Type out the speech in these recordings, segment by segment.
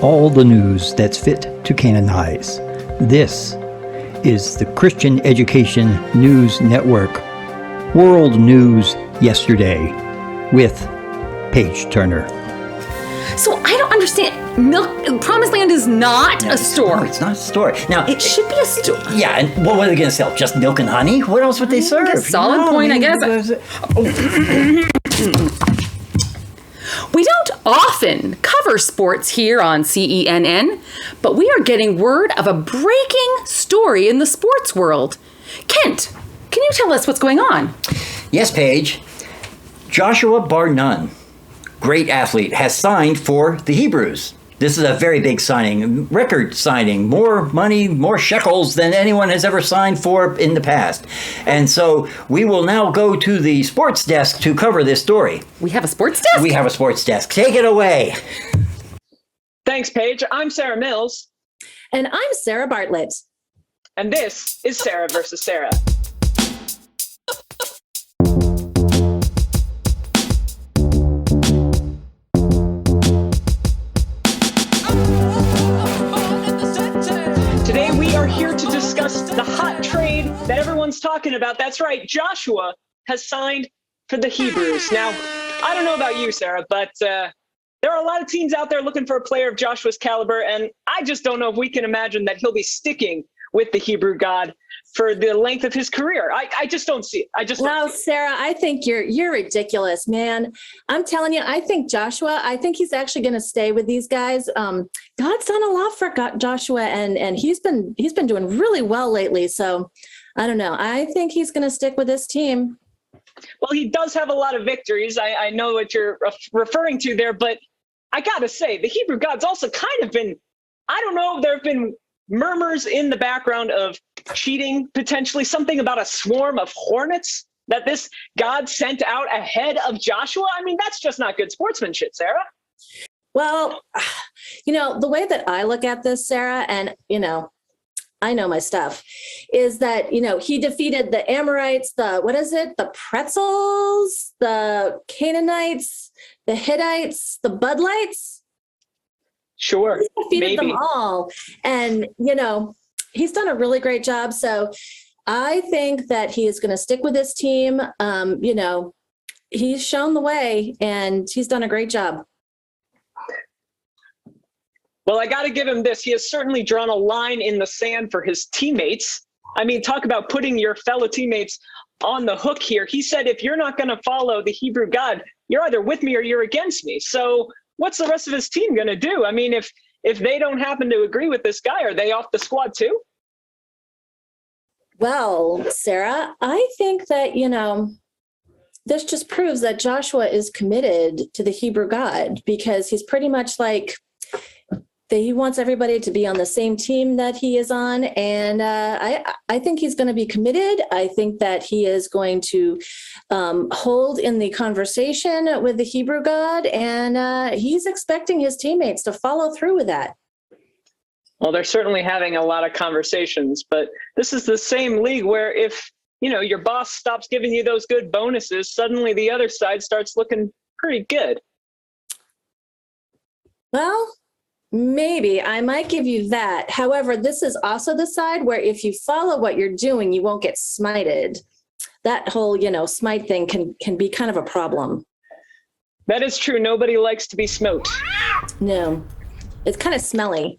all the news that's fit to canonize. This is the Christian Education News Network, World News Yesterday, with Paige Turner. So I don't understand. Promised Land is not a store. No, it's not a store. Now it should be a store. Yeah, and what were they going to sell? Just milk and honey? What else would they serve? Solid point, I guess. We don't often cover sports here on CENN, but we are getting word of a breaking story in the sports world. Kent, can you tell us what's going on? Yes, Paige. Joshua bar none, great athlete, has signed for the Hebrews. This is a very big signing, record signing, more money, more shekels than anyone has ever signed for in the past. And so we will now go to the sports desk to cover this story. We have a sports desk? We have a sports desk. Take it away. Thanks, Paige. I'm Sarah Mills. And I'm Sarah Bartlett. And this is Sarah versus Sarah. Today we are here to discuss the hot trade that everyone's talking about. That's right, Joshua has signed for the Hebrews. Now, I don't know about you, Sarah, but there are a lot of teams out there looking for a player of Joshua's caliber, and I just don't know if we can imagine that he'll be sticking with the Hebrew God for the length of his career. I just don't see it. No, Sarah, I think you're ridiculous, man. I'm telling you, I think he's actually going to stay with these guys. God's done a lot for Joshua, and he's been doing really well lately. So I don't know. I think he's going to stick with this team. Well, he does have a lot of victories. I know what you're referring to there, but I got to say, the Hebrew God's also kind of been, I don't know, there have been murmurs in the background of cheating, potentially something about a swarm of hornets that this God sent out ahead of Joshua. I mean, that's just not good sportsmanship, Sarah. Well, the way that I look at this, Sarah, and, I know my stuff, is that, he defeated the Amorites, the Pretzels, the Canaanites, the Hittites, the Budlites. Sure, he defeated them all. And, he's done a really great job. So I think that he is going to stick with this team. He's shown the way and he's done a great job. Well, I got to give him this. He has certainly drawn a line in the sand for his teammates. I mean, talk about putting your fellow teammates on the hook here. He said, if you're not going to follow the Hebrew God, you're either with me or you're against me. So what's the rest of his team going to do? I mean, if they don't happen to agree with this guy, are they off the squad too? Well, Sarah, I think that, this just proves that Joshua is committed to the Hebrew God, because he's pretty much like, he wants everybody to be on the same team that he is on. And I think he's going to be committed. I think that he is going to hold in the conversation with the Hebrew God. And he's expecting his teammates to follow through with that. Well, they're certainly having a lot of conversations, but this is the same league where if, your boss stops giving you those good bonuses, suddenly the other side starts looking pretty good. Well, maybe I might give you that. However, this is also the side where if you follow what you're doing, you won't get smited. That whole, smite thing can be kind of a problem. That is true. Nobody likes to be smote. No, it's kind of smelly.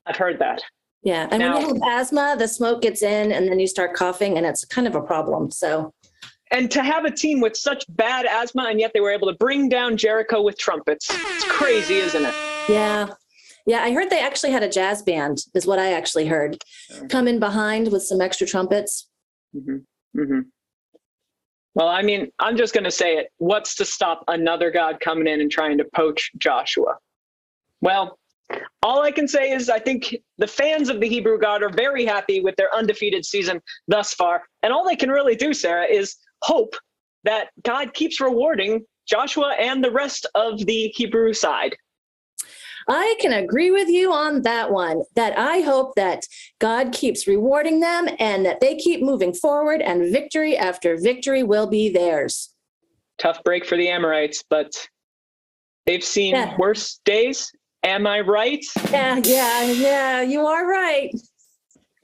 I've heard that. Yeah. And when you have asthma, the smoke gets in and then you start coughing and it's kind of a problem. So. And to have a team with such bad asthma and yet they were able to bring down Jericho with trumpets. It's crazy, isn't it? Yeah. Yeah. I heard they actually had a jazz band is what I actually heard. Come in behind with some extra trumpets. Mm-hmm. Mm-hmm. Well, I mean, I'm just going to say it. What's to stop another God coming in and trying to poach Joshua? Well, all I can say is I think the fans of the Hebrew God are very happy with their undefeated season thus far. And all they can really do, Sarah, is hope that God keeps rewarding Joshua and the rest of the Hebrew side. I can agree with you on that one, that I hope that God keeps rewarding them and that they keep moving forward and victory after victory will be theirs. Tough break for the Amorites, but they've seen worse days. Am I right? Yeah, you are right.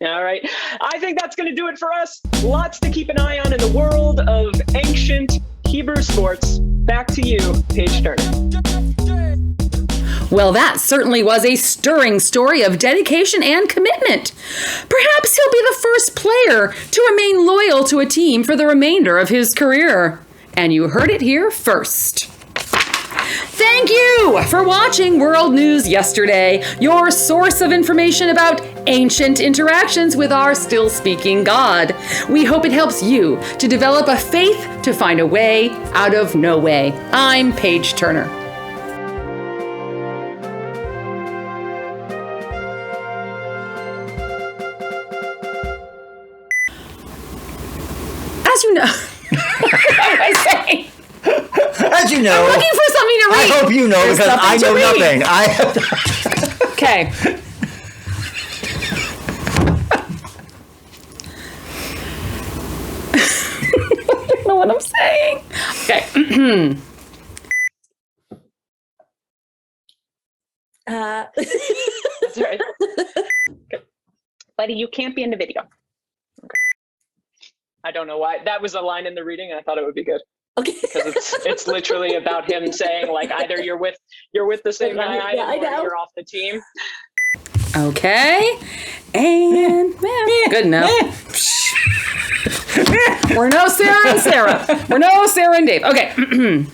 All right. I think that's going to do it for us. Lots to keep an eye on in the world of ancient Hebrew sports. Back to you, Paige Turner. Well, that certainly was a stirring story of dedication and commitment. Perhaps he'll be the first player to remain loyal to a team for the remainder of his career. And you heard it here first. Thank you for watching World News Yesterday, your source of information about ancient interactions with our still speaking God. We hope it helps you to develop a faith to find a way out of no way. I'm Paige Turner. As you know, what am I saying? As you know, I'm looking for something to read. I hope you know There's because I know nothing to nothing. read. Okay. I don't know what I'm saying. Okay. That's right. Okay. Buddy, you can't be in the video. Okay. I don't know why. That was a line in the reading, and I thought it would be good. Okay. Because it's literally about him saying, like, either you're with the same guy I am, or you're off the team. Okay. And good enough. We're no Sarah and Sarah. We're no Sarah and Dave. Okay.